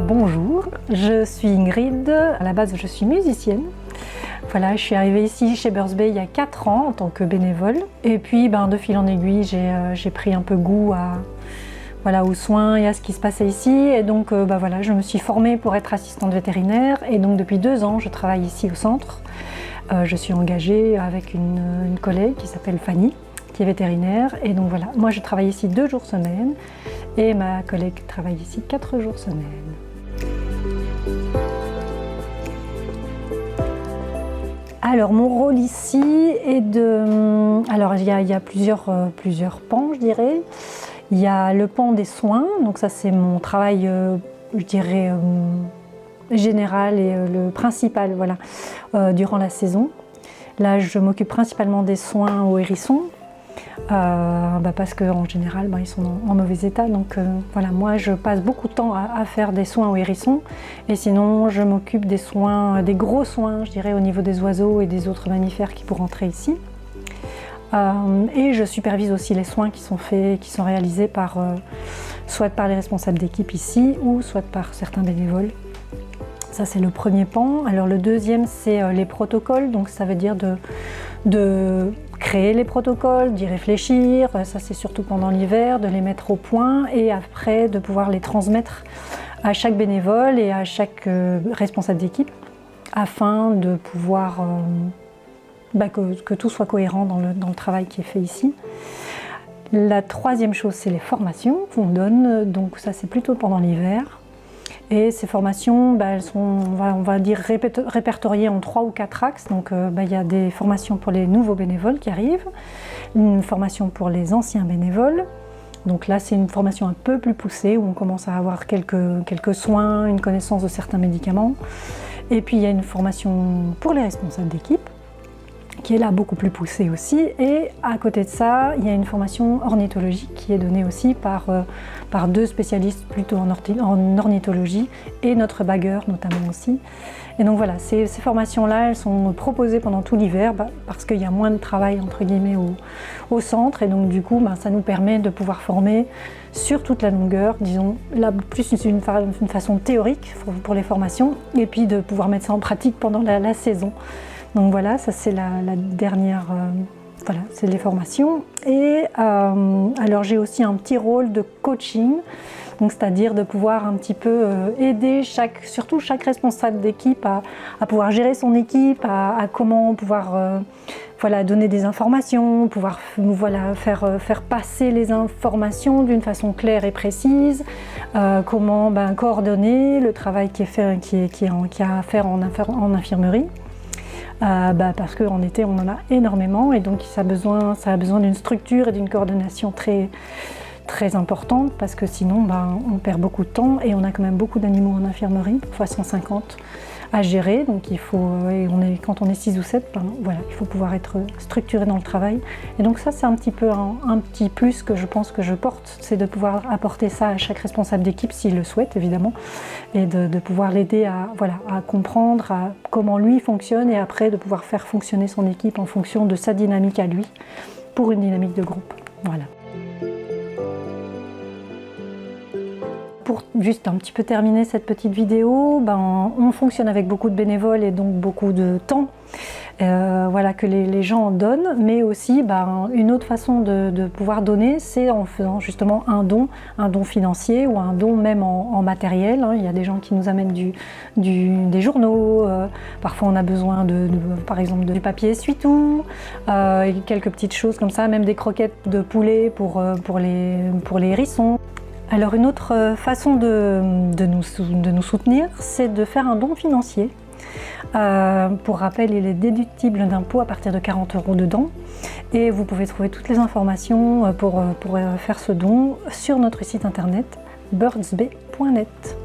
Bonjour, je suis Ingrid, à la base je suis musicienne. Voilà, je suis arrivée ici chez Birds Bay il y a 4 ans en tant que bénévole. Et puis de fil en aiguille, j'ai pris un peu goût aux soins et à ce qui se passait ici. Et donc je me suis formée pour être assistante vétérinaire. Et donc depuis 2 ans, je travaille ici au centre. Je suis engagée avec une collègue qui s'appelle Fanny, qui est vétérinaire. Et donc voilà, moi je travaille ici 2 jours semaine et ma collègue travaille ici 4 jours semaine. Alors mon rôle ici est de... Alors il y a plusieurs pans, je dirais. Il y a le pan des soins, donc ça c'est mon travail, je dirais, général et le principal, voilà, durant la saison. Là je m'occupe principalement des soins aux hérissons, parce qu'en général ils sont en mauvais état, donc voilà, moi je passe beaucoup de temps à faire des soins aux hérissons, et sinon je m'occupe des soins, des gros soins, je dirais, au niveau des oiseaux et des autres mammifères qui pourront entrer ici. Et je supervise aussi les soins qui sont faits, qui sont réalisés soit par les responsables d'équipe ici, ou soit par certains bénévoles. Ça c'est le premier pan. Alors le deuxième c'est les protocoles, donc ça veut dire de créer les protocoles, d'y réfléchir, ça c'est surtout pendant l'hiver, de les mettre au point et après de pouvoir les transmettre à chaque bénévole et à chaque responsable d'équipe afin de pouvoir que tout soit cohérent dans le travail qui est fait ici. La troisième chose, c'est les formations qu'on donne, donc ça c'est plutôt pendant l'hiver. Et ces formations, elles sont, on va dire, répertoriées en 3 ou 4 axes. Donc il y a des formations pour les nouveaux bénévoles qui arrivent, une formation pour les anciens bénévoles. Donc là, c'est une formation un peu plus poussée où on commence à avoir quelques soins, une connaissance de certains médicaments. Et puis il y a une formation pour les responsables d'équipe, qui est là beaucoup plus poussée aussi. Et à côté de ça, il y a une formation ornithologique qui est donnée aussi par 2 spécialistes plutôt en ornithologie et notre bagueur notamment aussi. Et donc voilà, ces formations-là, elles sont proposées pendant tout l'hiver parce qu'il y a moins de travail entre guillemets au centre, et donc du coup ça nous permet de pouvoir former sur toute la longueur, disons là plus une façon théorique pour les formations, et puis de pouvoir mettre ça en pratique pendant la saison. Donc voilà, ça c'est la dernière, voilà, c'est les formations. Et alors j'ai aussi un petit rôle de coaching, donc c'est-à-dire de pouvoir un petit peu aider surtout chaque responsable d'équipe à pouvoir gérer son équipe, à comment pouvoir donner des informations, pouvoir faire passer les informations d'une façon claire et précise, comment coordonner le travail qui a à faire en infirmerie. Parce qu'en été on en a énormément, et donc ça a besoin d'une structure et d'une coordination très, très importante, parce que sinon on perd beaucoup de temps et on a quand même beaucoup d'animaux en infirmerie, parfois 150 à gérer, donc quand on est 6 ou 7, il faut pouvoir être structuré dans le travail. Et donc ça c'est un petit peu un petit plus que je pense que je porte, c'est de pouvoir apporter ça à chaque responsable d'équipe s'il le souhaite évidemment, et de pouvoir l'aider à comprendre comment lui fonctionne, et après de pouvoir faire fonctionner son équipe en fonction de sa dynamique à lui, pour une dynamique de groupe. Voilà. Pour juste un petit peu terminer cette petite vidéo, on fonctionne avec beaucoup de bénévoles et donc beaucoup de temps que les gens donnent, mais aussi une autre façon de pouvoir donner, c'est en faisant justement un don financier ou un don même en matériel. Il y a des gens qui nous amènent des journaux, parfois on a besoin par exemple du papier essuie-tout, et quelques petites choses comme ça, même des croquettes de poulet pour les hérissons. Alors une autre façon de nous soutenir, c'est de faire un don financier. Pour rappel, il est déductible d'impôt à partir de 40 € dedans, et vous pouvez trouver toutes les informations pour faire ce don sur notre site internet birdsbay.net.